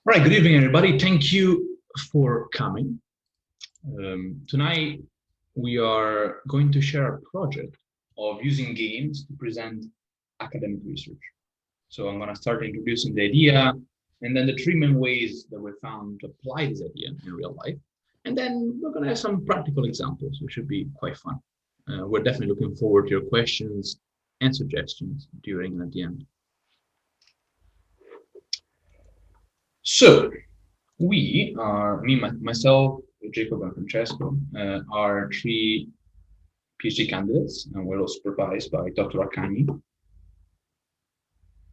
All right, good evening, everybody. Thank you for coming. Tonight, we are going to share a project of using games to present academic research. So I'm going to start introducing the idea, and then the three main ways that we found to apply this idea in real life. And then we're going to have some practical examples, which should be quite fun. We're definitely looking forward to your questions and suggestions during and at the end. So we are, myself, Jacob and Francesco, are three PhD candidates, and we're all supervised by Dr. 𝐂𝐿𝐴.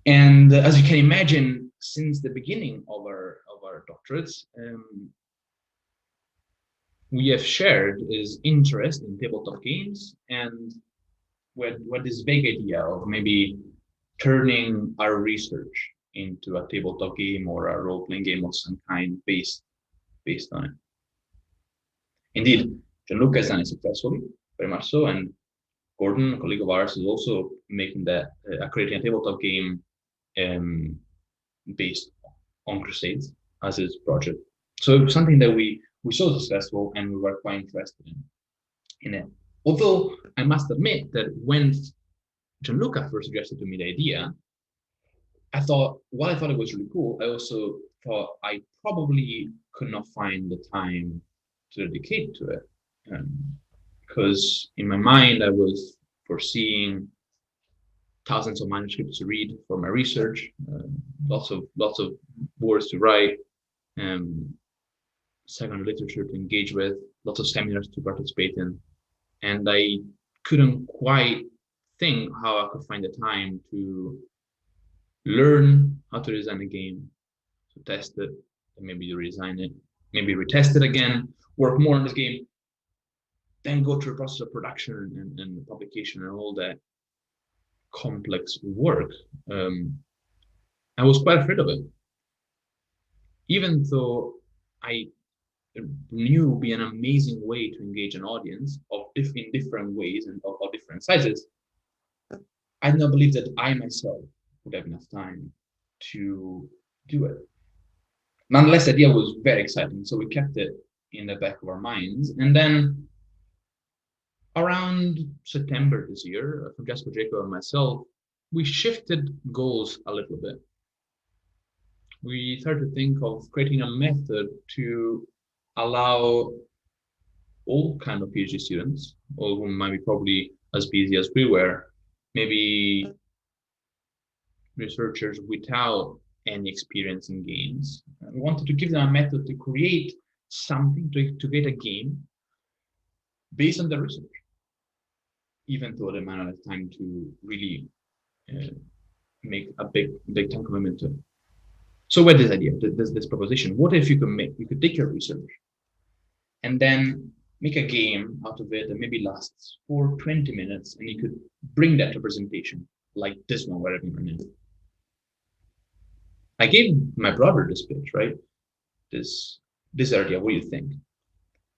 And as you can imagine, since the beginning of our doctorates, we have shared his interest in tabletop games, and with this vague idea of maybe turning our research into a tabletop game or a role-playing game of some kind based on it. Indeed, Gianluca has done it successfully, very much so, and Gordon, a colleague of ours, is also making that creating a tabletop game based on Crusades as his project. So something that we saw successful and we were quite interested in it. Although I must admit that when Gianluca first suggested to me the idea, while I thought it was really cool, I also thought I probably could not find the time to dedicate to it. Because in my mind, I was foreseeing thousands of manuscripts to read for my research, lots of words to write, secondary literature to engage with, lots of seminars to participate in. And I couldn't quite think how I could find the time to learn how to design a game, to test it, and maybe redesign it, maybe retest it again, work more on this game, then go through the process of production and publication and all that complex work. I was quite afraid of it. Even though I knew it would be an amazing way to engage an audience in different ways and of different sizes, I did not believe that I myself would have enough time to do it. Nonetheless, the idea was very exciting, so we kept it in the back of our minds. And then around September this year, Francesco, Jacob, and myself, we shifted goals a little bit. We started to think of creating a method to allow all kind of PhD students, all who might be probably as busy as we were, maybe researchers without any experience in games. We wanted to give them a method to create something, to create a game based on the research, even though they might not have time to really make a big time commitment to it. So where this idea, this proposition, what if you could take your research and then make a game out of it that maybe lasts for 20 minutes, and you could bring that to presentation like this one, wherever you're in. I gave my brother this pitch, right? This idea, what do you think?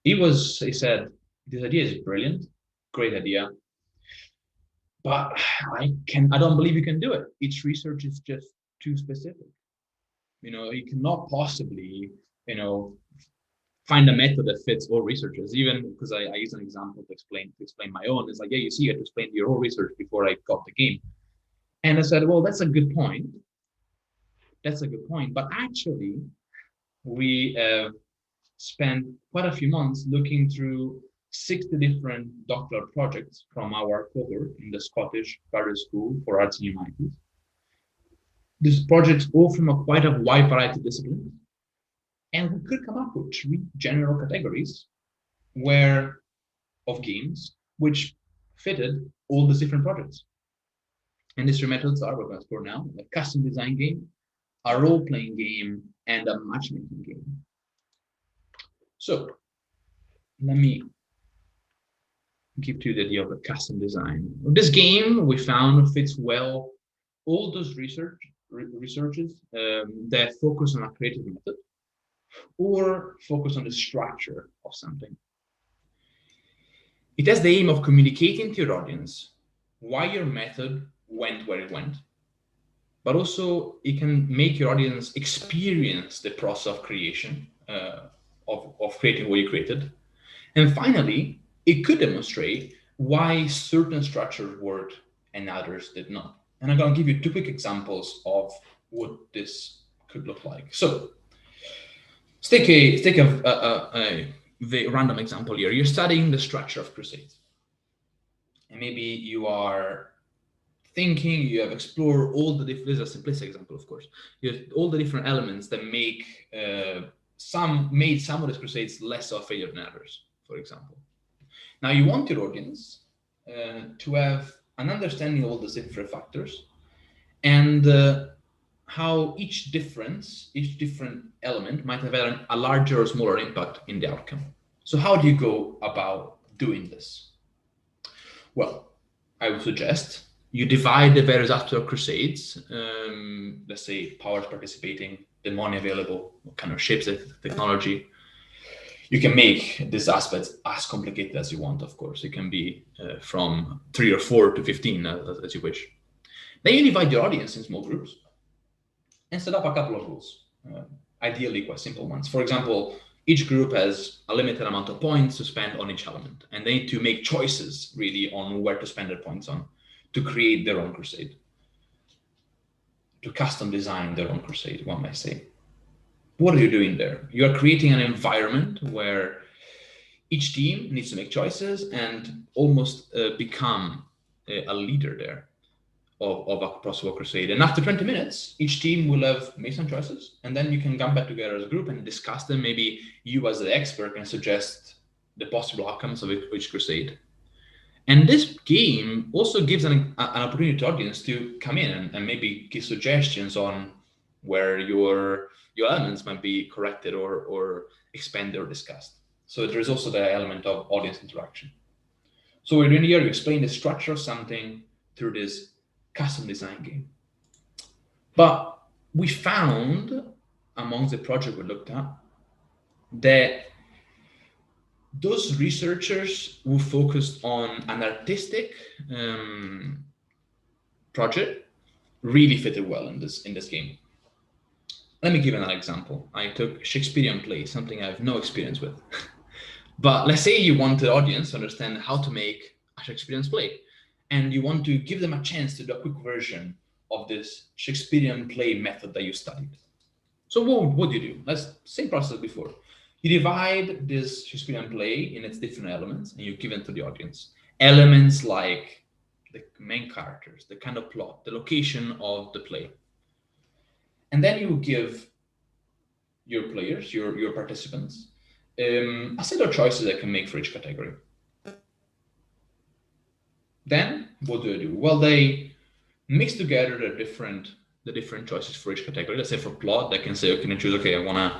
He said, this idea is brilliant, great idea, but I don't believe you can do it. Its research is just too specific. You cannot possibly, find a method that fits all researchers, even because I use an example to explain my own. It's like, yeah, you see, I had to explain your whole research before I got the game. And I said, well, that's a good point. But actually, we have spent quite a few months looking through 60 different doctoral projects from our cohort in the Scottish Graduate School for Arts and Humanities. These projects all from quite a wide variety of disciplines. And we could come up with three general categories of games which fitted all these different projects. And these three methods are, we're going to explore now, a custom design game, a role-playing game, and a matchmaking game. So let me give you the idea of a custom design. This game we found fits well all those researches that focus on a creative method or focus on the structure of something. It has the aim of communicating to your audience why your method went where it went, but also it can make your audience experience the process of creation, of creating what you created. And finally, it could demonstrate why certain structures worked and others did not. And I'm going to give you two quick examples of what this could look like. So let's take a random example here. You're studying the structure of crusades. And maybe you are thinking, you have explored all the different, this is a simplistic example, of course, you have all the different elements that made some of these crusades less of a failure than others, for example. Now you want your audience to have an understanding of all these different factors and how each different element might have had a larger or smaller impact in the outcome. So how do you go about doing this? Well, I would suggest you divide the various aspects of crusades, let's say powers participating, the money available, what kind of shapes, the technology. You can make these aspects as complicated as you want, of course. It can be from 3 or 4 to 15, as you wish. Then you divide your audience in small groups and set up a couple of rules, ideally quite simple ones. For example, each group has a limited amount of points to spend on each element, and they need to make choices really on where to spend their points on to create their own crusade, to custom design their own crusade, one might say. What are you doing there? You are creating an environment where each team needs to make choices and almost become a leader there of a possible crusade. And after 20 minutes, each team will have made some choices, and then you can come back together as a group and discuss them. Maybe you as the expert can suggest the possible outcomes of each crusade. And this game also gives an opportunity to audience to come in and maybe give suggestions on where your elements might be corrected or expanded or discussed. So there's also the element of audience interaction. So we're doing here, you explain the structure of something through this custom design game. But we found amongst the project we looked at that those researchers who focused on an artistic project really fitted well in this game. Let me give you an example. I took Shakespearean plays, something I have no experience with. But let's say you want the audience to understand how to make a Shakespearean play, and you want to give them a chance to do a quick version of this Shakespearean play method that you studied. So what do you do? Same process as before. You divide this Shakespearean play in its different elements, and you give them to the audience. Elements like the main characters, the kind of plot, the location of the play. And then you give your players, your participants, a set of choices they can make for each category. Then what do they do? Well, they mix together the different choices for each category. Let's say for plot, they can say, okay, can choose, okay, I want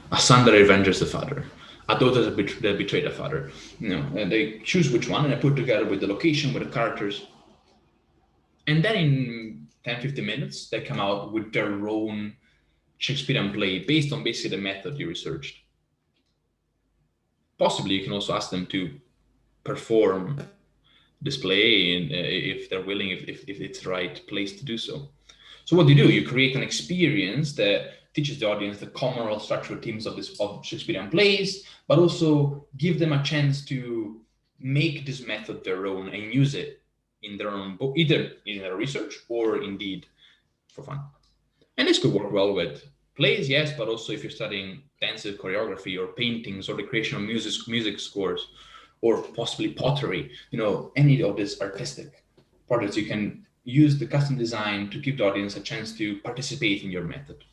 a son that avenges the father, a daughter that betrayed the father. And they choose which one, and they put together with the location, with the characters. And then in 10-15 minutes, they come out with their own Shakespearean play based on basically the method you researched. Possibly you can also ask them to perform display, and if they're willing, if it's the right place to do so. So what do? You create an experience that teaches the audience the common structural themes of Shakespearean plays, but also give them a chance to make this method their own and use it in their own book, either in their research or indeed for fun. And this could work well with plays, yes, but also if you're studying dances, choreography, or paintings, or the creation of music scores, or possibly pottery, any of these artistic projects, you can use the custom design to give the audience a chance to participate in your method.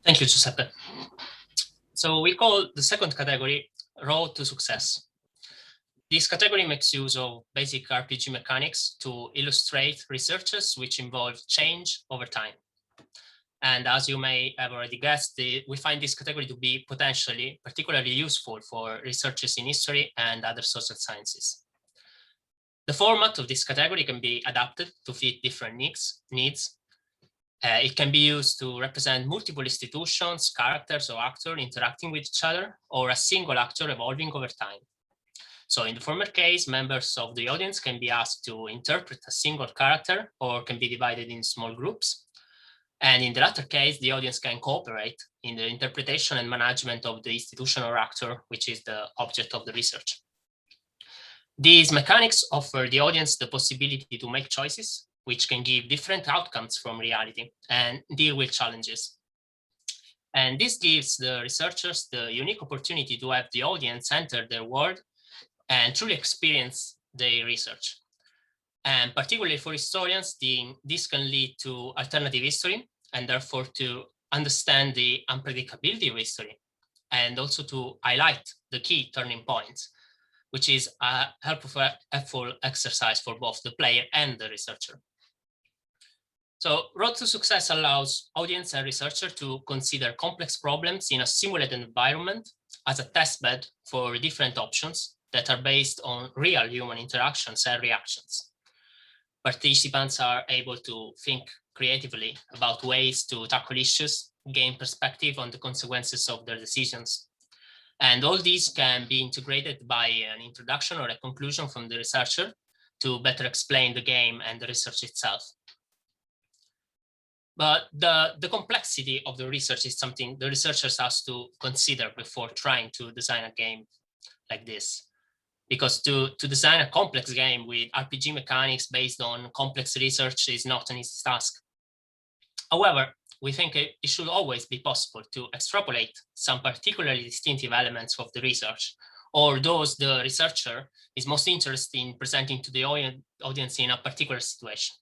Thank you, Giuseppe. So we call the second category Road to Success. This category makes use of basic RPG mechanics to illustrate researches which involve change over time. And as you may have already guessed, we find this category to be potentially particularly useful for researchers in history and other social sciences. The format of this category can be adapted to fit different needs. It can be used to represent multiple institutions, characters, or actors interacting with each other, or a single actor evolving over time. So in the former case, members of the audience can be asked to interpret a single character or can be divided in small groups. And in the latter case, the audience can cooperate in the interpretation and management of the institution or actor, which is the object of the research. These mechanics offer the audience the possibility to make choices, which can give different outcomes from reality and deal with challenges. And this gives the researchers the unique opportunity to have the audience enter their world and truly experience their research. And particularly for historians, this can lead to alternative history and therefore to understand the unpredictability of history and also to highlight the key turning points, which is a helpful exercise for both the player and the researcher. So Road to Success allows audience and researcher to consider complex problems in a simulated environment as a testbed for different options that are based on real human interactions and reactions. Participants are able to think creatively about ways to tackle issues, gain perspective on the consequences of their decisions. And all these can be integrated by an introduction or a conclusion from the researcher to better explain the game and the research itself. But the complexity of the research is something the researchers have to consider before trying to design a game like this. Because to design a complex game with RPG mechanics based on complex research is not an easy task. However, we think it should always be possible to extrapolate some particularly distinctive elements of the research, or those the researcher is most interested in presenting to the audience in a particular situation.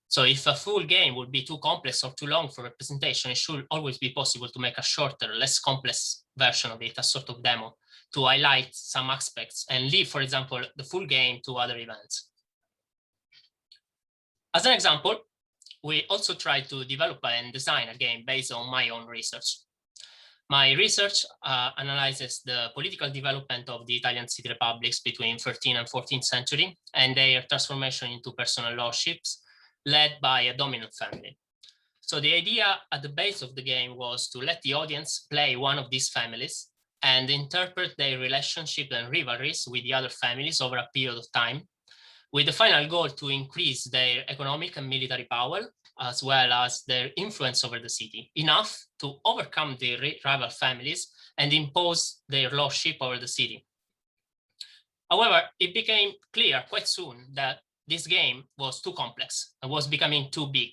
So if a full game would be too complex or too long for representation, it should always be possible to make a shorter, less complex version of it, a sort of demo, to highlight some aspects and leave, for example, the full game to other events. As an example, we also tried to develop and design a game based on my own research. My research analyzes the political development of the Italian city republics between 13th and 14th century and their transformation into personal lordships led by a dominant family. So the idea at the base of the game was to let the audience play one of these families and interpret their relationship and rivalries with the other families over a period of time, with the final goal to increase their economic and military power, as well as their influence over the city, enough to overcome the rival families and impose their lordship over the city. However, it became clear quite soon that this game was too complex and was becoming too big.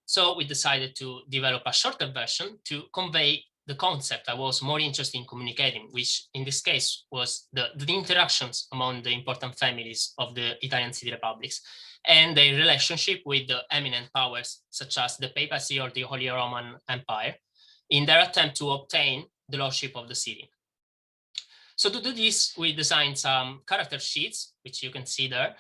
So we decided to develop a shorter version to convey the concept I was more interested in communicating, which in this case was the interactions among the important families of the Italian city republics and their relationship with the eminent powers such as the papacy or the Holy Roman Empire in their attempt to obtain the lordship of the city. So to do this, we designed some character sheets, which you can see there,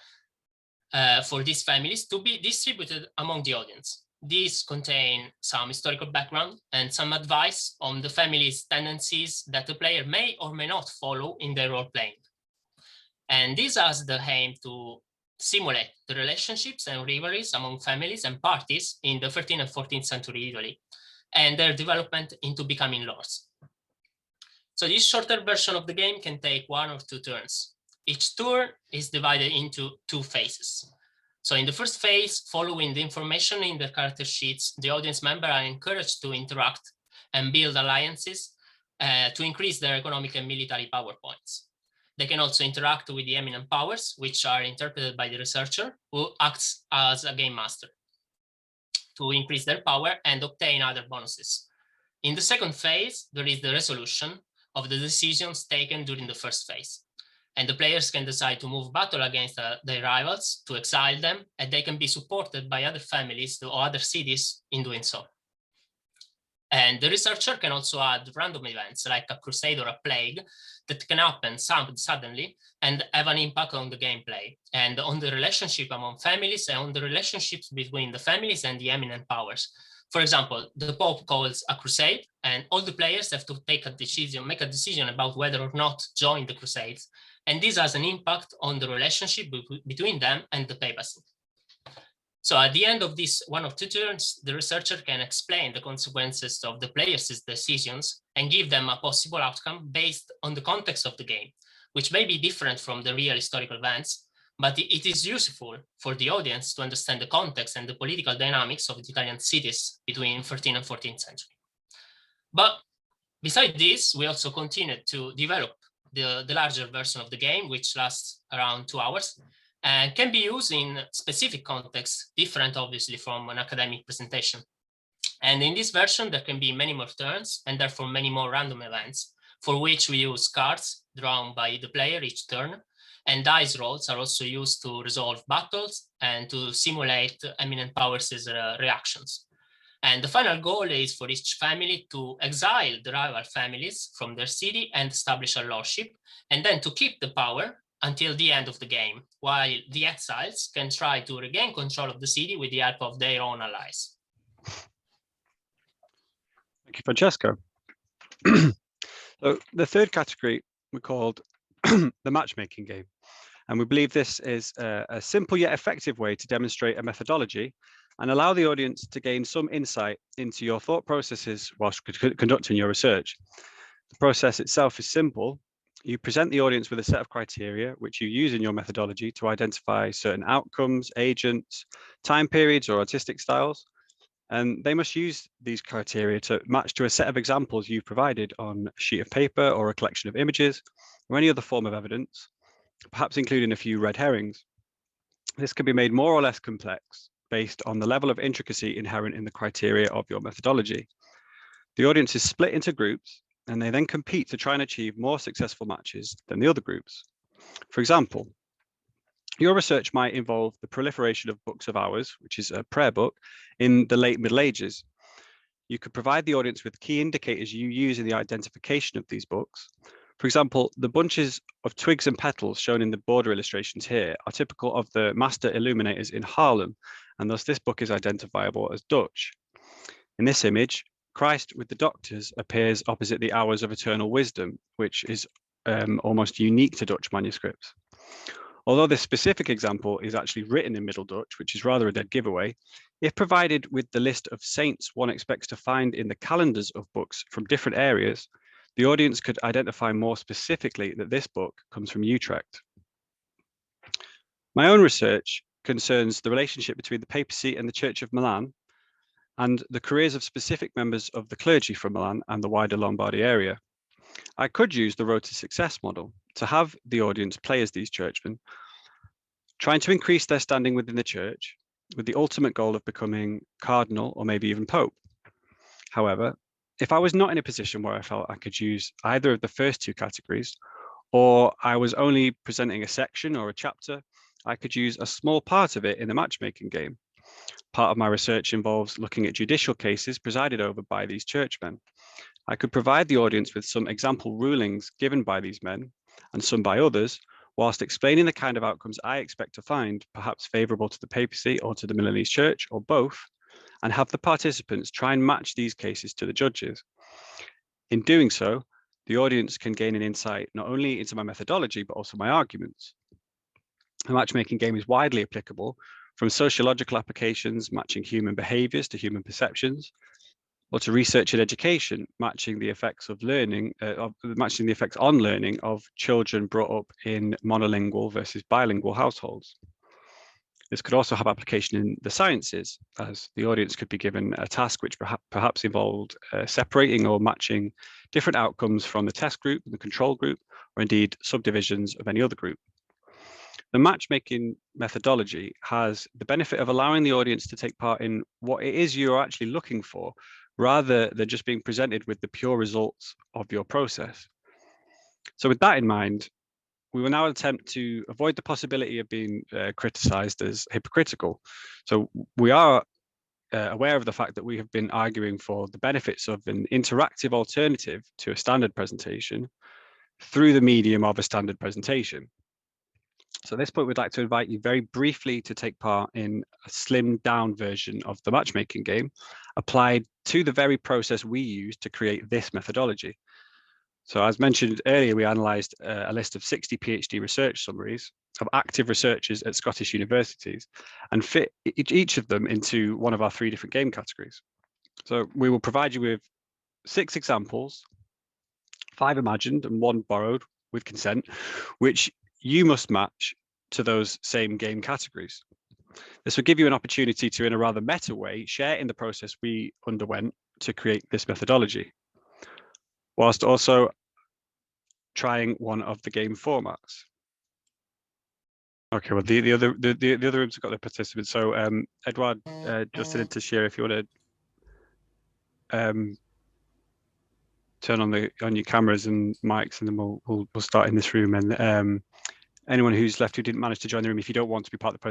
for these families to be distributed among the audience. These contain some historical background and some advice on the family's tendencies that the player may or may not follow in their role playing. And this has the aim to simulate the relationships and rivalries among families and parties in the 13th and 14th century Italy and their development into becoming lords. So this shorter version of the game can take 1 or 2 turns. Each turn is divided into 2 phases. So in the first phase, following the information in the character sheets, the audience members are encouraged to interact and build alliances to increase their economic and military power points. They can also interact with the eminent powers, which are interpreted by the researcher, who acts as a game master, to increase their power and obtain other bonuses. In the second phase, there is the resolution of the decisions taken during the first phase. And the players can decide to move battle against their rivals, to exile them, and they can be supported by other families or other cities in doing so. And the researcher can also add random events like a crusade or a plague that can happen suddenly and have an impact on the gameplay and on the relationship among families and on the relationships between the families and the eminent powers. For example, the Pope calls a crusade and all the players have to make a decision about whether or not join the crusades. And this has an impact on the relationship between them and the papacy. So at the end of this 1 or 2 turns, the researcher can explain the consequences of the players' decisions and give them a possible outcome based on the context of the game, which may be different from the real historical events, but it is useful for the audience to understand the context and the political dynamics of the Italian cities between 13th and 14th century. But besides this, we also continued to develop the larger version of the game, which lasts around 2 hours and can be used in specific contexts, different obviously from an academic presentation. And in this version, there can be many more turns and therefore many more random events, for which we use cards drawn by the player each turn, and dice rolls are also used to resolve battles and to simulate eminent powers' reactions. And the final goal is for each family to exile the rival families from their city and establish a lordship, and then to keep the power until the end of the game, while the exiles can try to regain control of the city with the help of their own allies. Thank you, Francesco. So the third category we called the matchmaking game. And we believe this is a simple yet effective way to demonstrate a methodology and allow the audience to gain some insight into your thought processes whilst conducting your research. The process itself is simple. You present the audience with a set of criteria which you use in your methodology to identify certain outcomes, agents, time periods, or artistic styles. And they must use these criteria to match to a set of examples you've provided on a sheet of paper or a collection of images or any other form of evidence, perhaps including a few red herrings. This can be made more or less complex based on the level of intricacy inherent in the criteria of your methodology. The audience is split into groups, and they then compete to try and achieve more successful matches than the other groups. For example, your research might involve the proliferation of books of hours, which is a prayer book, in the late Middle Ages. You could provide the audience with key indicators you use in the identification of these books. For example, the bunches of twigs and petals shown in the border illustrations here are typical of the master illuminators in Haarlem, and thus this book is identifiable as Dutch. In this image, Christ with the doctors appears opposite the hours of eternal wisdom, which is almost unique to Dutch manuscripts. Although this specific example is actually written in Middle Dutch, which is rather a dead giveaway, if provided with the list of saints one expects to find in the calendars of books from different areas, the audience could identify more specifically that this book comes from Utrecht. My own research concerns the relationship between the papacy and the Church of Milan, and the careers of specific members of the clergy from Milan and the wider Lombardy area. I could use the road to success model to have the audience play as these churchmen, trying to increase their standing within the church with the ultimate goal of becoming cardinal or maybe even pope. However, if I was not in a position where I felt I could use either of the first two categories, or I was only presenting a section or a chapter, I could use a small part of it in the matchmaking game. Part of my research involves looking at judicial cases presided over by these churchmen. I could provide the audience with some example rulings given by these men and some by others, whilst explaining the kind of outcomes I expect to find, perhaps favorable to the papacy or to the Milanese church, or both, and have the participants try and match these cases to the judges. In doing so, the audience can gain an insight not only into my methodology, but also my arguments. The matchmaking game is widely applicable, from sociological applications matching human behaviors to human perceptions, or to research and education, matching the effects of learning, matching the effects on learning of children brought up in monolingual versus bilingual households. This could also have application in the sciences, as the audience could be given a task which perhaps involved separating or matching different outcomes from the test group and the control group, or indeed subdivisions of any other group. The matchmaking methodology has the benefit of allowing the audience to take part in what it is you're actually looking for, rather than just being presented with the pure results of your process. So with that in mind, we will now attempt to avoid the possibility of being criticized as hypocritical. So we are aware of the fact that we have been arguing for the benefits of an interactive alternative to a standard presentation through the medium of a standard presentation. So at this point, we'd like to invite you very briefly to take part in a slimmed down version of the matchmaking game applied to the very process we use to create this methodology. So as mentioned earlier, we analysed a list of 60 PhD research summaries of active researchers at Scottish universities and fit each of them into one of our 3 different game categories. So we will provide you with 6 examples, 5 imagined and 1 borrowed, with consent, which you must match to those same game categories. This will give you an opportunity to, in a rather meta way, share in the process we underwent to create this methodology, whilst also trying one of the game formats. Okay, well, the other rooms have got their participants. So Edward, Justin, and Tashira, if you want to turn on your cameras and mics, and then we'll start in this room. And anyone who's left who didn't manage to join the room, if you don't want to be part of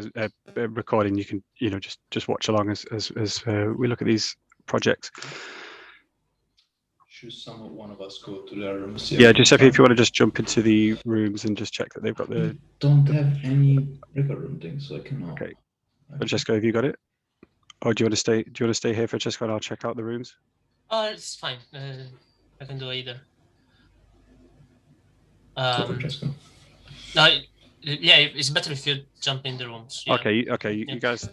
the recording, you can just watch along as we look at these projects. Should one of us go to their rooms? Yeah, Giuseppe, if you want to just jump into the rooms and just check that they've got the. I don't have any record room things, so I cannot. Okay, Francesco, have you got it? Or do you want to stay? Do you want to stay here, Francesco, and I'll check out the rooms? It's fine. I can do either. Francesco. No, yeah, it's better if you jump in the rooms. Yeah. Okay, you guys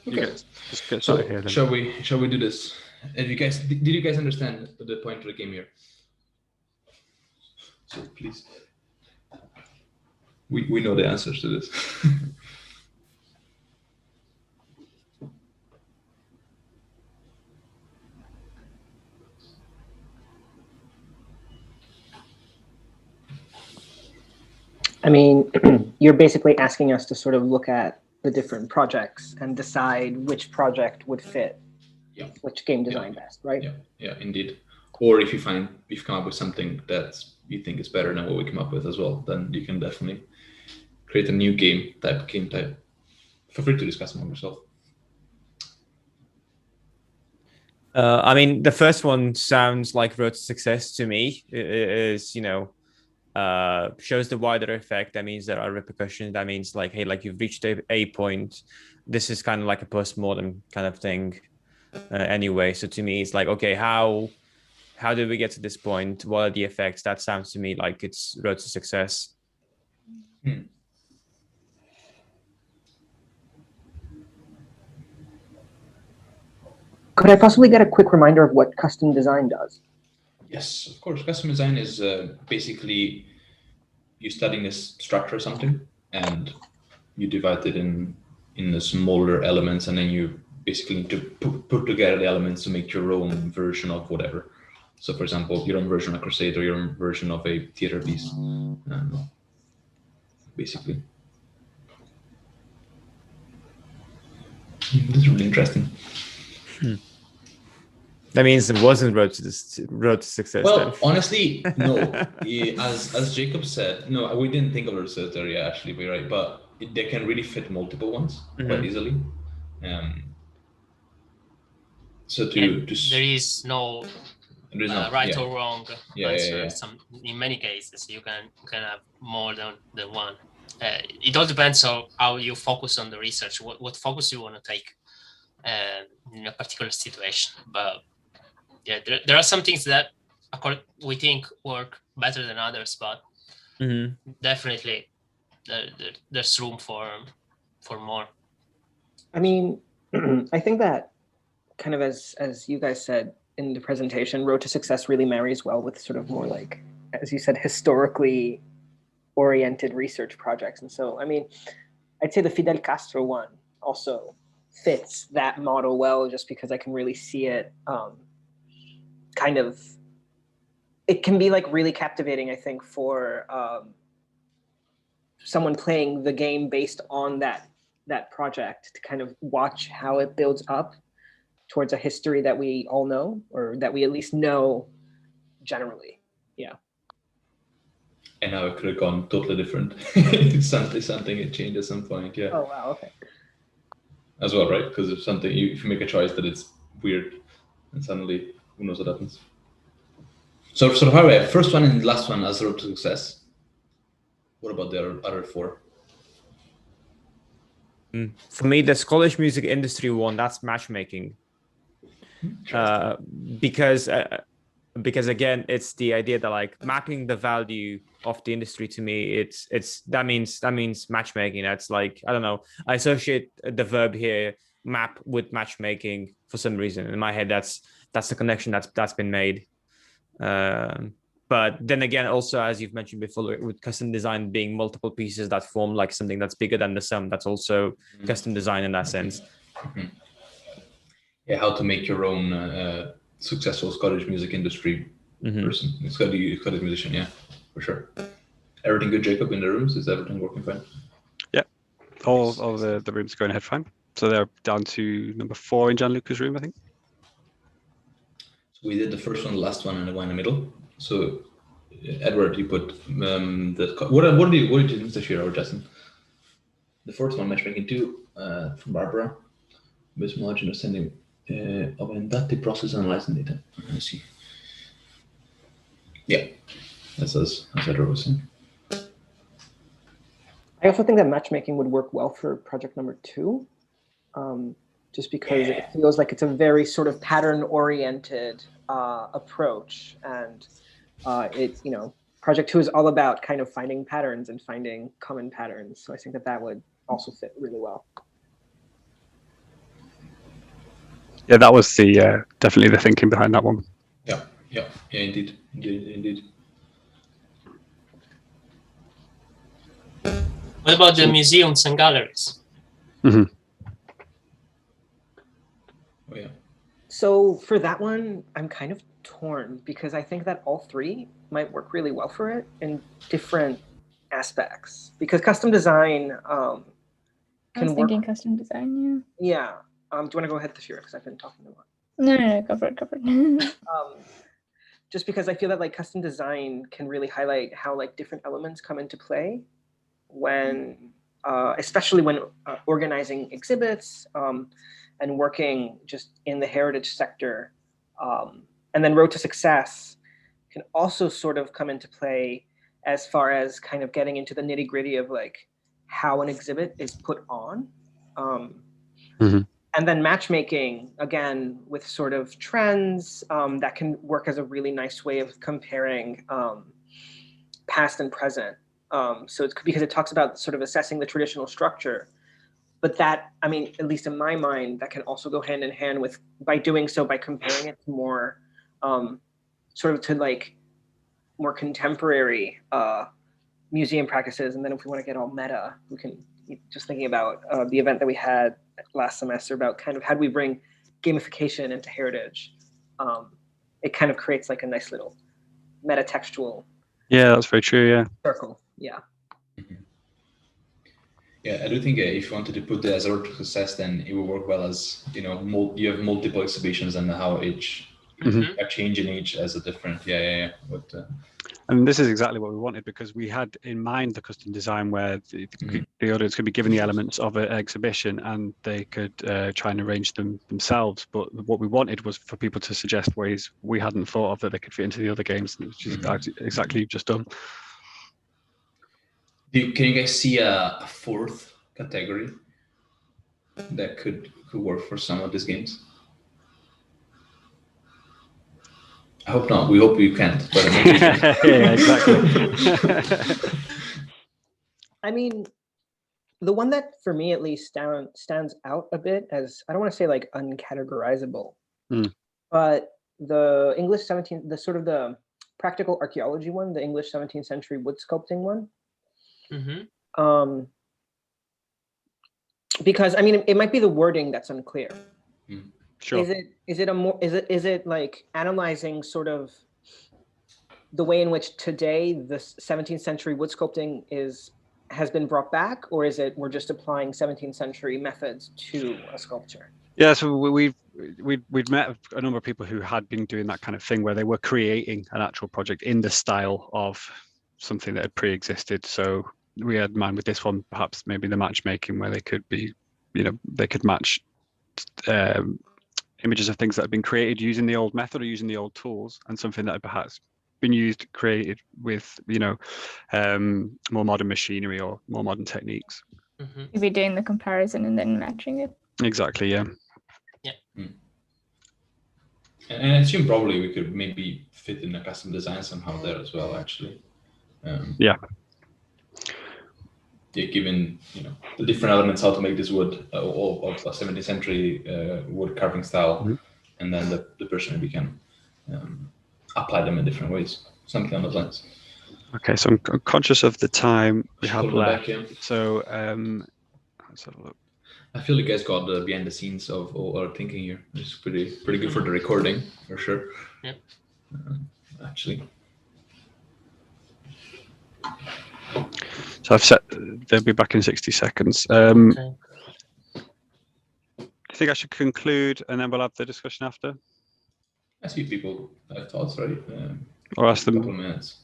just get started here. Then. Shall we do this? Did you guys understand the point of the game here? So please, we know the answers to this. I mean, you're basically asking us to sort of look at the different projects and decide which project would fit which game design best, right? Yeah, indeed. Or if you've come up with something that you think is better than what we came up with as well, then you can definitely create a new game type. Feel free to discuss among yourself. I mean, the first one sounds like Road to Success to me. It is, shows the wider effect. That means there are repercussions. That means like, hey, like you've reached a point. This is kind of like a postmortem kind of thing. Anyway, so to me, it's like, okay, how did we get to this point? What are the effects? That sounds to me like it's Road to Success. Could I possibly get a quick reminder of what custom design does? Yes, of course. Custom design is basically you studying a structure or something, and you divide it in the smaller elements, and then you basically need to put together the elements to make your own version of whatever. So, for example, your own version of Crusader, your own version of a theater piece, basically. This is really interesting. That means it wasn't Road to Success. Well, then. honestly, no. As Jacob said, no, we didn't think of a Crusader, yeah, actually, we're right, but they can really fit multiple ones quite easily. So there is no right or wrong answer. Yeah. In many cases, you can have more than one. It all depends on how you focus on the research, what focus you want to take in a particular situation. But yeah, there are some things that we think work better than others, but definitely there's room for more. I mean, I think that kind of as you guys said in the presentation, Road to Success really marries well with sort of more like, as you said, historically oriented research projects. And so, I mean, I'd say the Fidel Castro one also fits that model well, just because I can really see it kind of, it can be like really captivating, I think, for someone playing the game based on that project, to kind of watch how it builds up towards a history that we all know, or that we at least know generally. Yeah. And how it could have gone totally different. something it changed at some point, yeah. Oh, wow, okay. As well, right? Because if if you make a choice that it's weird, and suddenly who knows what happens. So how about first one and last one as Road to Success? What about the other four? For me, the Scottish music industry one, that's matchmaking. Because again, it's the idea that like mapping the value of the industry, to me, that means matchmaking. That's like, I don't know, I associate the verb here, map, with matchmaking for some reason. In my head, that's the connection that's been made. But then again, also, as you've mentioned before, with custom design being multiple pieces that form like something that's bigger than the sum, that's also custom design in that sense. Yeah, how to make your own successful Scottish music industry person, Scottish musician, yeah, for sure. Everything good, Jacob, in the rooms? Is everything working fine? Yeah, all the rooms are going ahead fine. So they're down to number 4 in Gianluca's room, I think. So we did the first one, the last one, and the one in the middle. So Edward, you put what did you do this year, or Justin? The first one, Matchmaking 2, from Barbara. With margin of sending of inductive process analyzing data. Let's see. Yeah, that's as Edward was saying. I also think that matchmaking would work well for project number 2, just because it feels like it's a very sort of pattern-oriented approach, and project 2 is all about kind of finding patterns and finding common patterns. So I think that would also fit really well. Yeah, that was the definitely the thinking behind that one. Yeah, indeed. What about the museums and galleries? Mm-hmm. Oh, yeah. So for that one, I'm kind of torn, because I think that all 3 might work really well for it in different aspects. Because custom design I was thinking custom design, yeah. Yeah. Do you want to go ahead this year, because I've been talking a lot? No, go for it. Just because I feel that like custom design can really highlight how like different elements come into play when, especially when organizing exhibits and working just in the heritage sector. And then Road to Success can also sort of come into play as far as kind of getting into the nitty gritty of like how an exhibit is put on. And then matchmaking, again, with sort of trends that can work as a really nice way of comparing past and present. So it's because it talks about sort of assessing the traditional structure. But that, I mean, at least in my mind, that can also go hand in hand with, by doing so, by comparing it to more, sort of to like more contemporary museum practices. And then if we want to get all meta, we can, just thinking about the event that we had last semester about kind of how do we bring gamification into heritage. It kind of creates like a nice little meta-textual. Yeah, that's very true, yeah. Circle, yeah. Yeah, I do think if you wanted to put it as a Road to Success, then it will work well as, you have multiple exhibitions and how each a change in each as a different, But, and this is exactly what we wanted, because we had in mind the custom design where the audience could be given the elements of an exhibition and they could try and arrange them themselves. But what we wanted was for people to suggest ways we hadn't thought of that they could fit into the other games, which is exactly just done. Can you guys see a 4th category that could work for some of these games? I hope not. We hope you can't. But yeah, exactly. I mean, the one that for me at least stands out a bit as, I don't want to say like uncategorizable, but the English 17th, the sort of the practical archaeology one, the English 17th century wood sculpting one. Because I mean, it might be the wording that's unclear. Sure. Is it like analyzing sort of the way in which today the 17th century wood sculpting has been brought back, or is it we're just applying 17th century methods to a sculpture? Yeah, so we'd met a number of people who had been doing that kind of thing where they were creating an actual project in the style of something that had pre-existed. So we had in mind with this one, perhaps maybe the matchmaking, where they could be, they could match images of things that have been created using the old method or using the old tools, and something that had perhaps been created with, more modern machinery or more modern techniques. Maybe doing the comparison and then matching it. Exactly, yeah. And I assume probably we could maybe fit in a custom design somehow there as well, actually. Given the different elements, how to make this wood of a 17th century wood carving style, and then the person maybe can apply them in different ways. something on those lines. Okay, so I'm conscious of the time we have Hold it left. back, yeah. So let's have a look. I feel you guys got the behind the scenes of all our thinking here. It's pretty good for the recording, for sure. Yeah. Actually. So I've set, they'll be back in 60 seconds. Okay. Do you think I should conclude and then we'll have the discussion after? I see people have thoughts, right? Or ask Couple of them? minutes.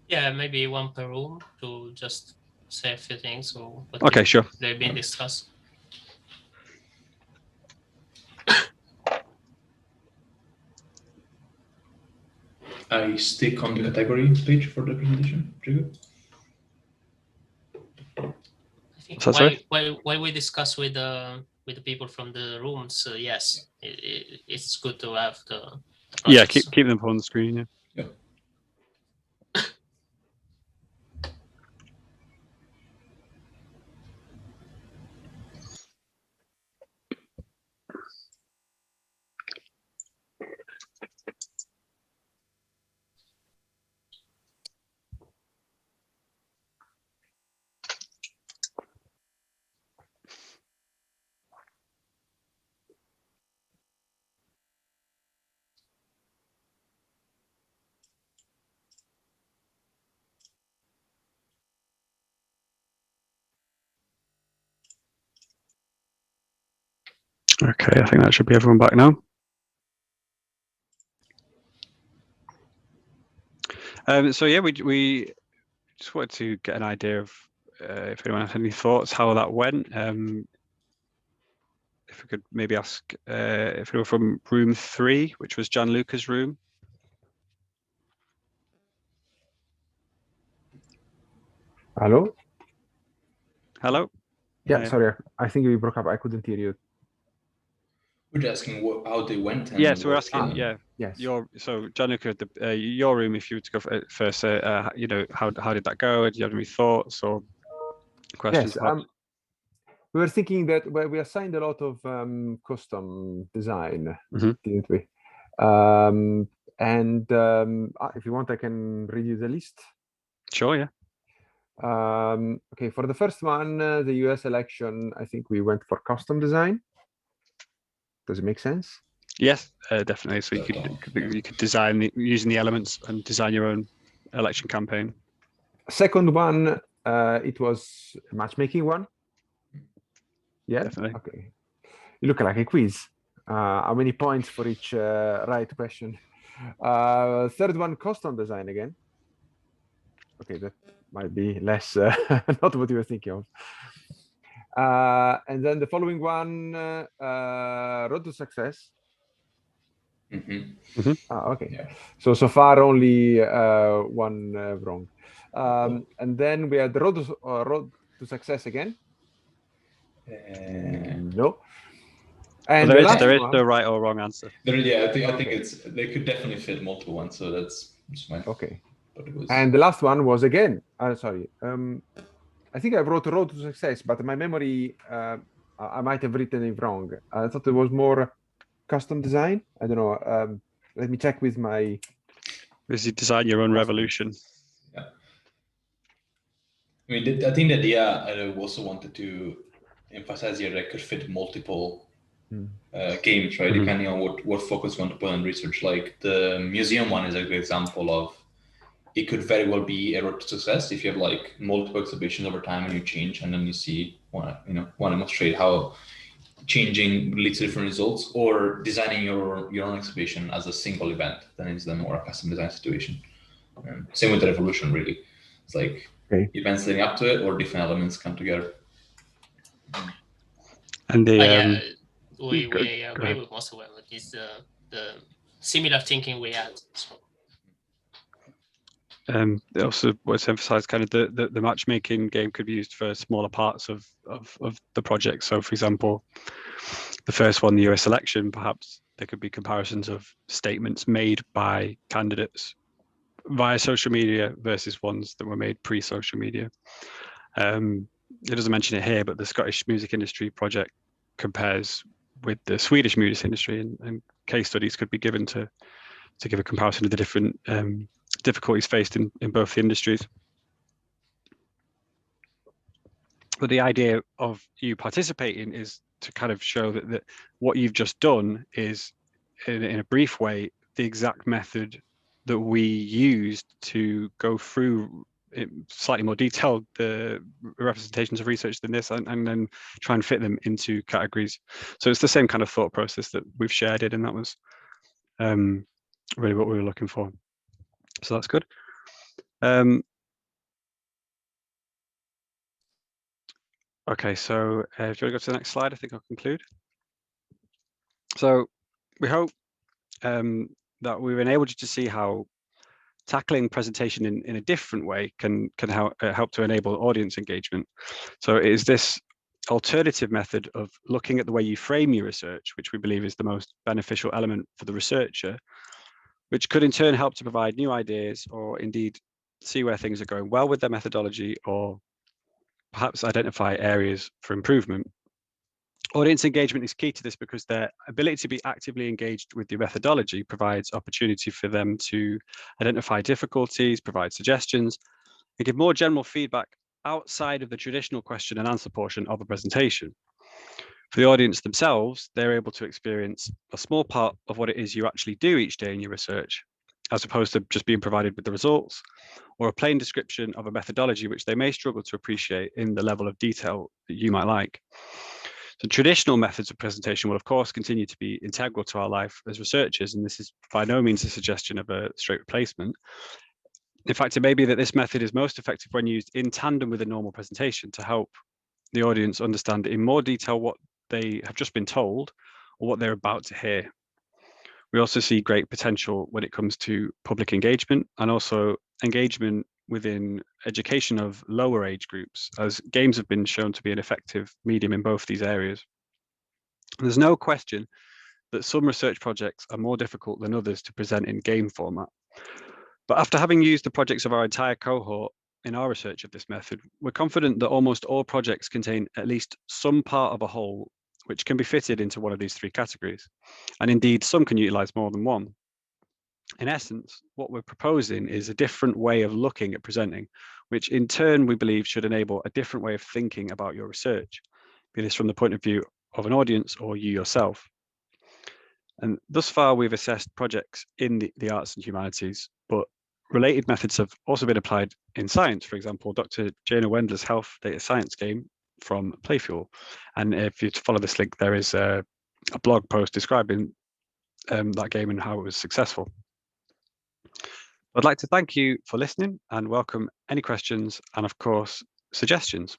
Yeah, maybe one per room to just say a few things or what Okay, sure. they've been discussed. I stick on the category page for the presentation. Pretty good. I think So sorry? while we discuss with the people from the rooms, yes, it's good to have the Yeah, projects. keep them on the screen. Yeah. Yeah. Okay, I think that should be everyone back now. So yeah, we just wanted to get an idea of if anyone has any thoughts how that went. If we could maybe ask if we were from room 3, which was Gianluca's room. Hello? Hello? Yeah, sorry, I think we broke up. I couldn't hear you. We're just asking how they went. And Yeah, so we're what asking, yeah, Yes. so Gianluca, your room, if you were to go first, you know, how did that go? Do you have any thoughts or questions? Yes, we were thinking that we assigned a lot of custom design, didn't we? If you want, I can read you the list. Sure, yeah. Okay, for the first one, the US election, I think we went for custom design. Does it make sense? Yes, definitely. So you could design using the elements and design your own election campaign. Second one, it was a matchmaking one. Yeah, definitely. Okay. You look like a quiz. How many points for each right question? Third one, custom design again. Okay, that might be less, not what you were thinking of. And then the following one, road to success. Okay. Yeah. So far only one wrong. And then we had the road to success again. No. And there is no right or wrong answer. Yeah, I think it's they could definitely fit multiple ones, so that's fine. Okay. But it was... And the last one was again. Sorry. I think I wrote road to success, but my memory, I might have written it wrong. I thought it was more custom design. I don't know. Let me check with my. Is you design your own revolution? Yeah. I mean, I think the idea I also wanted to emphasize here that could fit multiple games, right? Depending on what focus you want to put on research. Like the museum one is a good example of. It could very well be a road to success if you have like multiple exhibitions over time and you change, and then you see want to demonstrate how changing leads to different results, or designing your own exhibition as a single event. Then it's the more custom design situation. Same with the revolution, really. It's like events leading up to it, or different elements come together. And the we agree with most of them. It's the similar thinking we had. So. It also was emphasized kind of the matchmaking game could be used for smaller parts of the project. So, for example, the first one, the US election, perhaps there could be comparisons of statements made by candidates via social media versus ones that were made pre-social media. It doesn't mention it here, but the Scottish music industry project compares with the Swedish music industry, and case studies could be given to give a comparison of the different difficulties faced in both the industries. But the idea of you participating is to kind of show that what you've just done is, in a brief way, the exact method that we used to go through in slightly more detailed the representations of research than this, and then try and fit them into categories. So it's the same kind of thought process that we've shared it, and that was really what we were looking for. So that's good. Okay, so if you want to go to the next slide, I think I'll conclude. So we hope that we've enabled you to see how tackling presentation in a different way can help to enable audience engagement. So it is this alternative method of looking at the way you frame your research, which we believe is the most beneficial element for the researcher, which could in turn help to provide new ideas, or indeed see where things are going well with their methodology, or perhaps identify areas for improvement. Audience engagement is key to this because their ability to be actively engaged with your methodology provides opportunity for them to identify difficulties, provide suggestions, and give more general feedback outside of the traditional question and answer portion of a presentation. For the audience themselves, they're able to experience a small part of what it is you actually do each day in your research, as opposed to just being provided with the results or a plain description of a methodology which they may struggle to appreciate in the level of detail that you might like. So traditional methods of presentation will, of course, continue to be integral to our life as researchers, and this is by no means a suggestion of a straight replacement. In fact, it may be that this method is most effective when used in tandem with a normal presentation to help the audience understand in more detail what they have just been told or what they're about to hear. We also see great potential when it comes to public engagement and also engagement within education of lower age groups, as games have been shown to be an effective medium in both these areas. There's no question that some research projects are more difficult than others to present in game format. But after having used the projects of our entire cohort in our research of this method, we're confident that almost all projects contain at least some part of a whole which can be fitted into one of these three categories. And indeed, some can utilize more than one. In essence, what we're proposing is a different way of looking at presenting, which in turn we believe should enable a different way of thinking about your research, be this from the point of view of an audience or you yourself. And thus far, we've assessed projects in the arts and humanities, but related methods have also been applied in science. For example, Dr. Jana Wendler's health data science game from Playfuel. And if you follow this link, there is a blog post describing that game and how it was successful. I'd like to thank you for listening and welcome any questions and, of course, suggestions.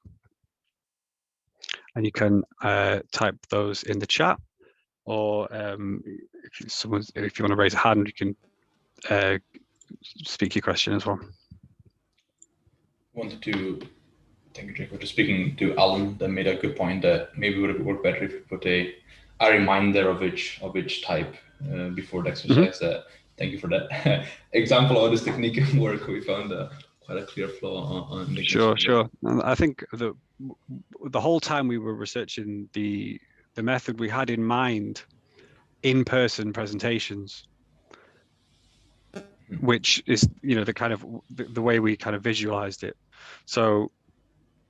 And you can type those in the chat, or if you want to raise a hand, you can speak your question as well. Wanted to thank you, Jacob, for speaking to Alan. That made a good point that maybe would work better if you put a reminder of each type before the exercise. Mm-hmm. Thank you for that example of this technique and work. We found quite a clear flow on making sure. And I think the whole time we were researching the method, we had in mind in-person presentations, which is the kind of the way we kind of visualized it. So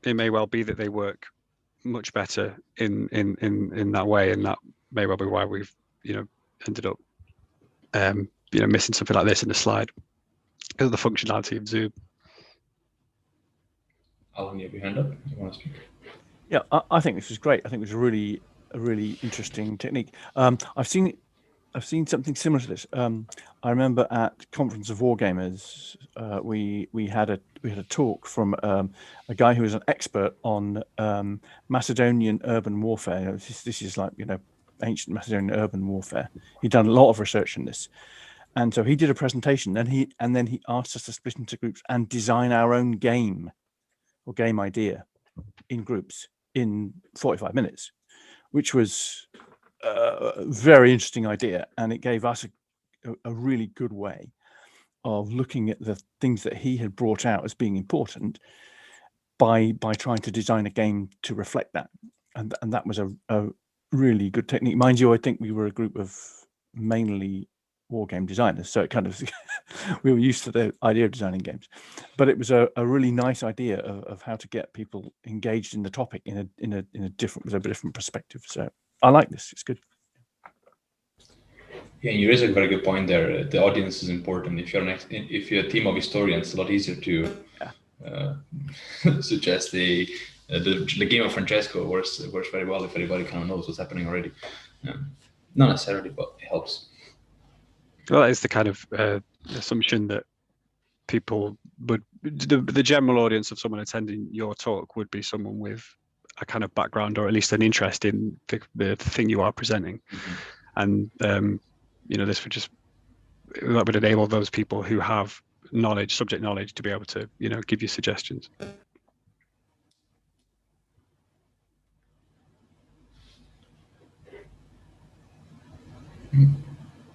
it may well be that they work much better in that way, and that may well be why we've ended up missing something like this in the slide because of the functionality of Zoom. Alan, you have your hand up. You want to speak? Yeah, I think this was great. I think it was a really interesting technique. I've seen something similar to this. I remember at Conference of Wargamers, we had a talk from a guy who was an expert on Macedonian urban warfare. This is like ancient Macedonian urban warfare. He'd done a lot of research in this, and so he did a presentation. And then he asked us to split into groups and design our own game or game idea in groups in 45 minutes, which was a very interesting idea, and it gave us a really good way of looking at the things that he had brought out as being important by trying to design a game to reflect that, and that was a really good technique. Mind you, I think we were a group of mainly war game designers, so it kind of we were used to the idea of designing games, but it was a really nice idea of how to get people engaged in the topic in a different, with a different perspective. So I like this. It's good. Yeah, you raise a very good point there. The audience is important. If you're a team of historians, it's a lot easier to suggest the game of Francesco works very well if everybody kind of knows what's happening already. Not necessarily, but it helps. Well, that is the kind of assumption that people would, the general audience of someone attending your talk would be someone with a kind of background or at least an interest in the thing you are presenting. And this would enable those people who have knowledge, subject knowledge, to be able to give you suggestions.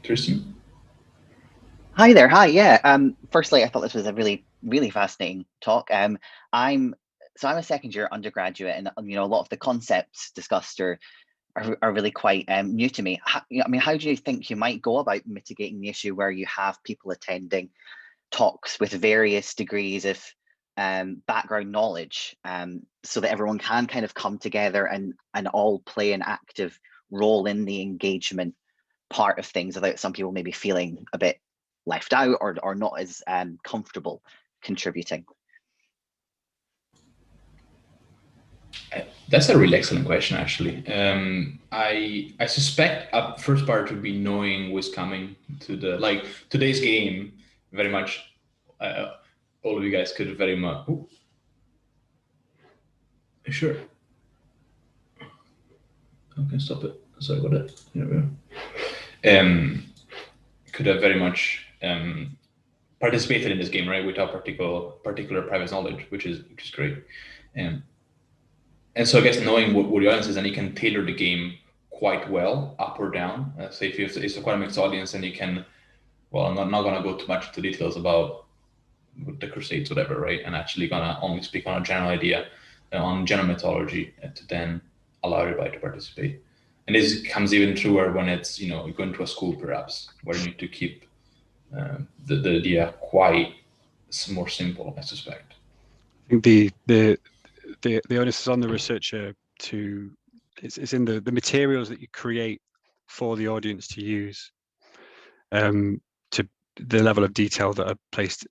Tristan? Hi there. Hi. Yeah. Firstly, I thought this was a really, really fascinating talk. I'm a second-year undergraduate, and a lot of the concepts discussed are really quite new to me. How do you think you might go about mitigating the issue where you have people attending talks with various degrees of background knowledge, so that everyone can kind of come together and all play an active role in the engagement part of things, without some people maybe feeling a bit left out or not as comfortable contributing? That's a really excellent question, actually. I suspect a first part would be knowing who's coming to today's game. Very much, all of you guys could very much. Ooh. Sure. Okay, stop it. Sorry about that. Here we go. Could have very much participated in this game, right, without particular private knowledge, which is great. And so I guess knowing what the audience is, and you can tailor the game quite well, up or down. So if it's quite a mixed audience, and you can, well, I'm not going to go too much into details about the Crusades, whatever, right? And actually going to only speak on a general idea, on general mythology, to then allow everybody to participate. And this comes even truer when it's, you're going to a school, perhaps, where you need to keep the idea quite more simple, I suspect. I think the onus is on the researcher to, it's in the materials that you create for the audience to use, to the level of detail that are placed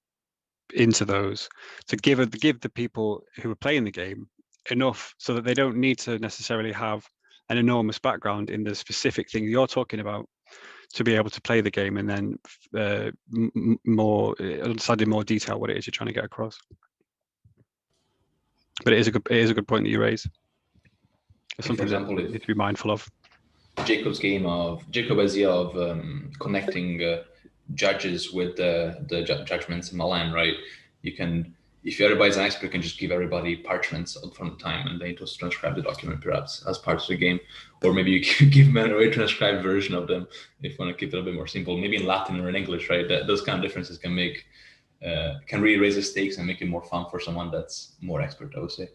into those, to give the people who are playing the game enough so that they don't need to necessarily have an enormous background in the specific thing you're talking about to be able to play the game, and then understand in more detail what it is you're trying to get across. But it is a good point that you raise. It's something, for example, that you need to be mindful of. Jacob's idea of connecting judges with the judgments in Milan, right? You can, if everybody's an expert, you can just give everybody parchments from the time, and they just transcribe the document, perhaps, as part of the game. Or maybe you can give them a transcribed version of them if you want to keep it a bit more simple, maybe in Latin or in English, right? Those kind of differences can make can really raise the stakes and make it more fun for someone that's more expert, I would say.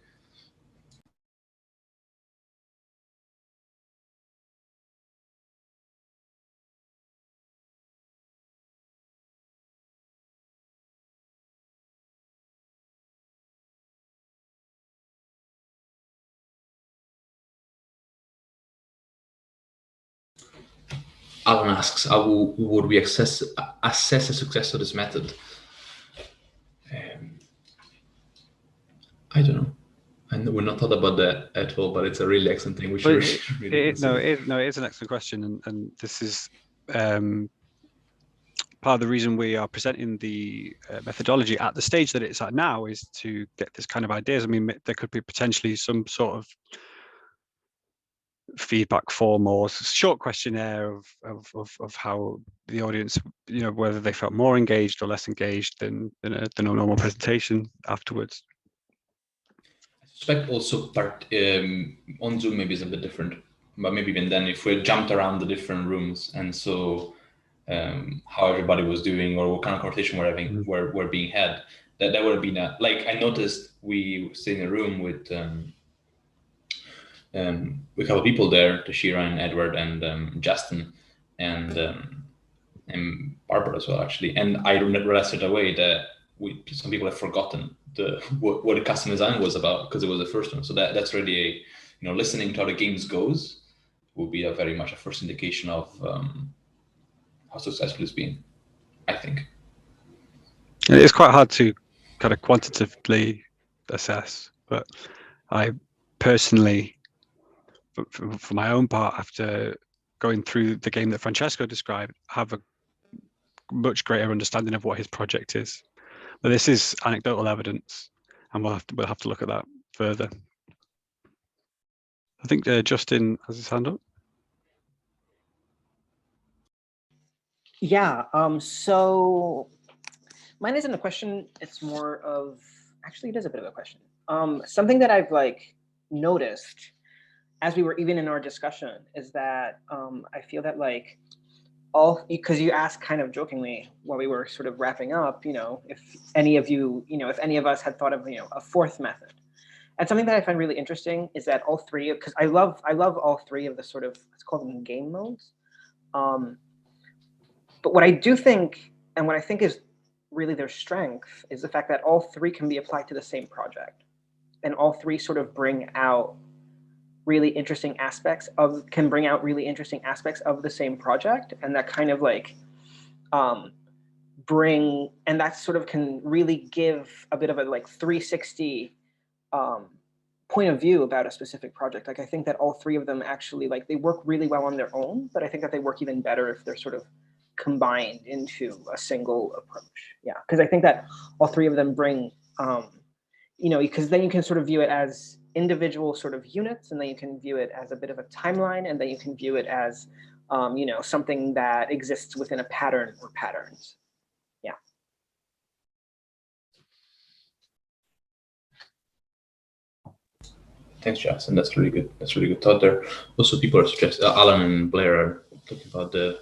Alan asks, how would we assess the success of this method? I don't know. And we're not thought about that at all, but it's a really excellent thing. We should really it is an excellent question, and this is part of the reason we are presenting the methodology at the stage that it's at now, is to get this kind of ideas. I mean, there could be potentially some sort of feedback form or short questionnaire of how the audience, whether they felt more engaged or less engaged than a normal presentation afterwards. I suspect also part on Zoom maybe is a bit different, but maybe even then, if we jumped around the different rooms and so how everybody was doing or what kind of conversation we're having, were being had, that would have been like, I noticed we stayed in a room with a couple of people there, Tashira and Edward and Justin, and and Barbara as well, actually. And I realized right away that some people have forgotten what the custom design was about because it was the first one. So that's really a, listening to how the games goes will be very much a first indication of how successful it's been, I think. It's quite hard to kind of quantitatively assess, but I personally, for my own part, after going through the game that Francesco described, have a much greater understanding of what his project is. But this is anecdotal evidence, and we'll have to look at that further. I think Justin has his hand up. Yeah. So mine isn't a question. It's more of, actually, it is a bit of a question. Something that I've noticed as we were even in our discussion is that I feel that because you asked kind of jokingly while we were sort of wrapping up, if any of you, if any of us had thought of, a fourth method. And something that I find really interesting is that all three, because I love all three of the sort of, let's call them game modes. But what I do think, and what I think is really their strength, is the fact that all three can be applied to the same project. And all three sort of bring out really interesting aspects of the same project, and that kind of and that sort of can really give a bit of a 360 point of view about a specific project. I think that all three of them actually they work really well on their own, but I think that they work even better if they're sort of combined into a single approach. Yeah, because I think that all three of them bring because then you can sort of view it as individual sort of units, and then you can view it as a bit of a timeline, and then you can view it as something that exists within a pattern or patterns. Yeah. Thanks, Jackson. That's really good. That's really good thought there. Also, people are suggesting, Alan and Blair are talking about a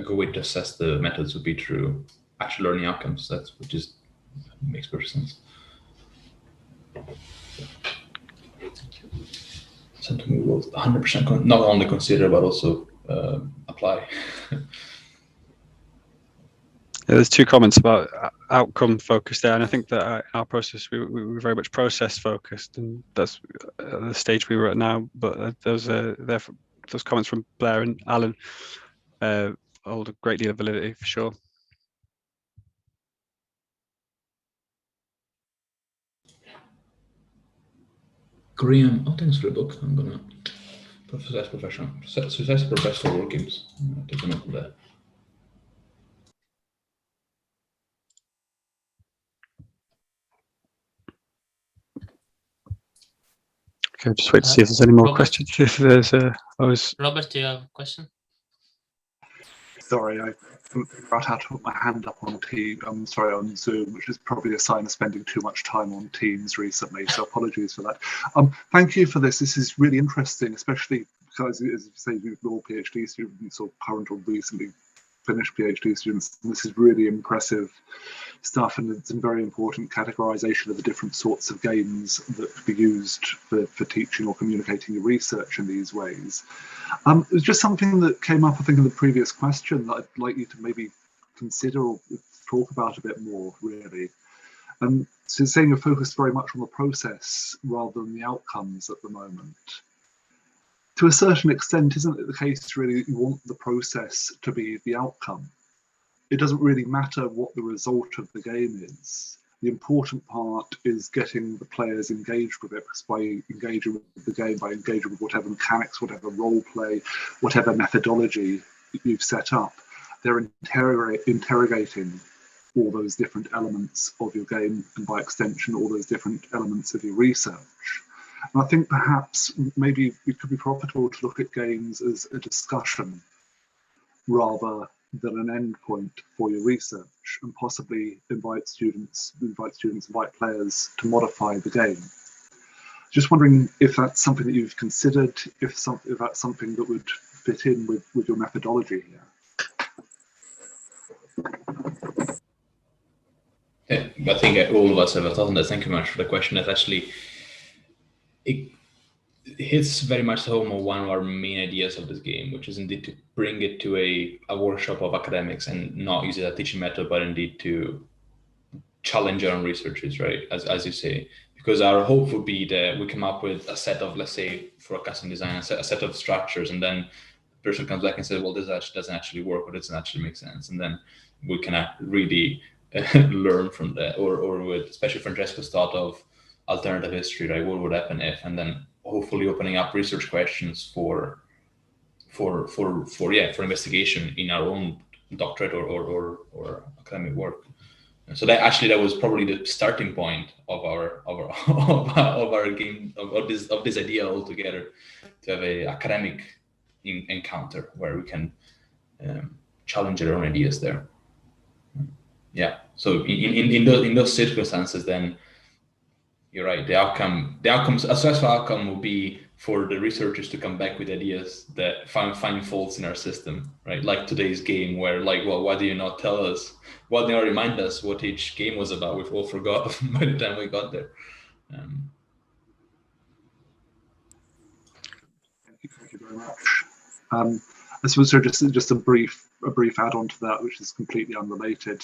good way to assess the methods would be through actual learning outcomes. Which makes perfect sense. Something we will 100% not only consider but also apply. There's two comments about outcome focused there, and I think that our process we were very much process focused, and that's the stage we were at now. But those comments from Blair and Alan hold a great deal of validity for sure. Graham, thanks for the book. I'm gonna Success Professional War Games. Take a note of that. Okay, just wait to see if there's any more questions. If there's Robert, do you have a question? Sorry, I forgot how to put my hand up on on Zoom, which is probably a sign of spending too much time on Teams recently. So apologies for that. Thank you for this. This is really interesting, especially because, as you say, you're all PhD students or current or recently finished PhD students. And this is really impressive stuff, and it's a very important categorization of the different sorts of games that could be used for teaching or communicating your research in these ways. It was just something that came up, I think, in the previous question that I'd like you to maybe consider or talk about a bit more, really. So saying you're focused very much on the process rather than the outcomes at the moment. To a certain extent, isn't it the case really that you want the process to be the outcome? It doesn't really matter what the result of the game is. The important part is getting the players engaged with it, because by engaging with the game, by engaging with whatever mechanics, whatever role play, whatever methodology you've set up, they're interrogating all those different elements of your game, and by extension, all those different elements of your research. And I think perhaps maybe it could be profitable to look at games as a discussion rather than an endpoint for your research, and possibly invite players to modify the game. Just wondering if that's something that you've considered, if that's something that would fit in with your methodology here. I think all of us have a thought on that. Thank you very much for the question. That's actually, hits very much home of one of our main ideas of this game, which is indeed to bring it to a workshop of academics and not use it as a teaching method, but indeed to challenge our own researchers, right? As you say, because our hope would be that we come up with a set of, let's say, for a custom design, a set of structures, and then the person comes back and says, well, this doesn't actually work, or doesn't actually make sense. And then we can really learn from that, or with, especially Francesco's thought of alternative history, right? What would happen if, and then hopefully opening up research questions for investigation in our own doctorate or academic work. And so that was probably the starting point of our game, of this idea altogether, to have a academic encounter where we can challenge our own ideas there. Yeah. So in those circumstances, then you're right. A successful outcome will be for the researchers to come back with ideas that find faults in our system, right? Like today's game, where like, well, why do you not tell us? Why do you not remind us what each game was about? We've all forgot by the time we got there. Thank you very much. I suppose just a brief add-on to that, which is completely unrelated.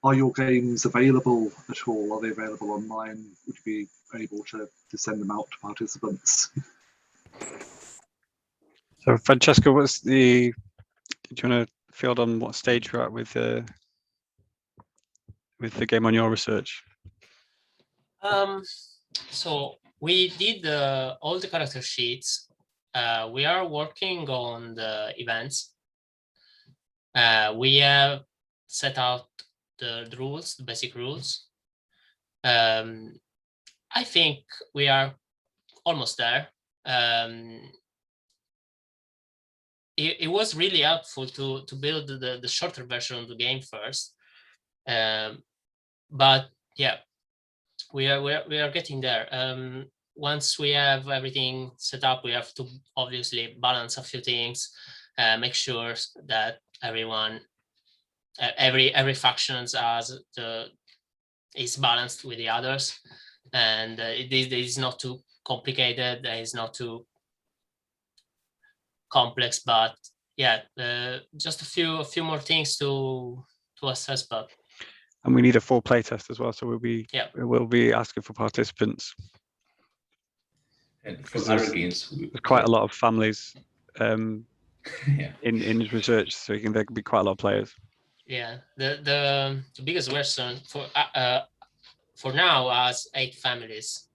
Are your games available at all? Are they available online? Would you be able to send them out to participants? So Francesco, do you want to field on what stage you're at with the game on your research? So we did all the character sheets. We are working on the events. We have set out the rules, the basic rules. I think we are almost there. It was really helpful to build the shorter version of the game first. But yeah, we are getting there. Once we have everything set up, we have to obviously balance a few things, make sure that every faction is balanced with the others, and it is not too complicated. It is not too complex, but yeah, just a few more things to assess. But and we need a full playtest as well, so we'll be asking for participants. And for other games, there's quite a lot of families in research, so there can be quite a lot of players. Yeah, the biggest version for now has 8 families.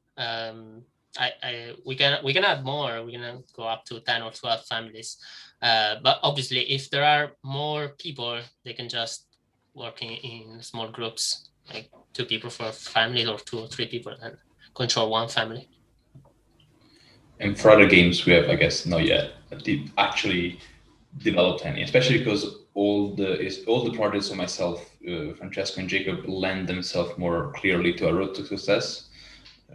We can add more. We're gonna go up to 10 or 12 families. But obviously, if there are more people, they can just work in small groups, like 2 people for a family, or 2 or 3 people, and control one family. And for other games, we have, I guess, not yet actually developed any, especially because all the projects of myself, Francesco and Jacob, lend themselves more clearly to a road to success,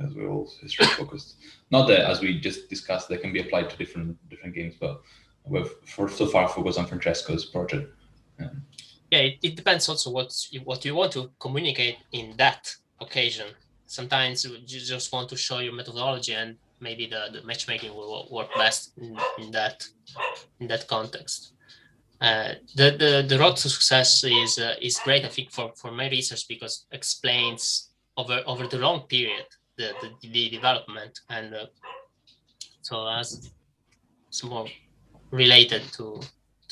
as we're all history focused. Not that, as we just discussed, they can be applied to different games, but we've so far focused on Francesco's project. Yeah, it depends also what you want to communicate in that occasion. Sometimes you just want to show your methodology, and maybe the matchmaking will work best in that context. The road to success is great, I think, for my research, because it explains over the long period the development, and so as it's more related to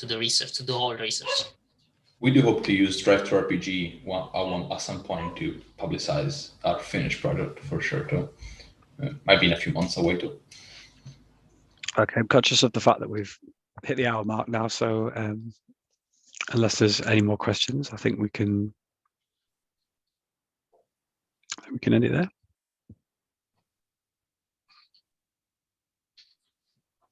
the research, to the whole research. We do hope to use Drive to RPG at some point to publicize our finished product, for sure too. Might be in a few months away too. Okay, I'm conscious of the fact that we've hit the hour mark now, so unless there's any more questions, I think we can end it there.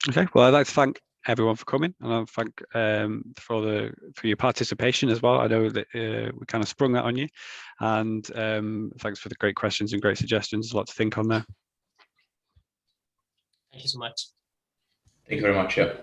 Okay, well, I'd like to thank everyone for coming, and I'll thank for your participation as well. I know that we kind of sprung that on you, and thanks for the great questions and great suggestions. There's a lot to think on there. Thank you so much. Thank you very much. Yeah.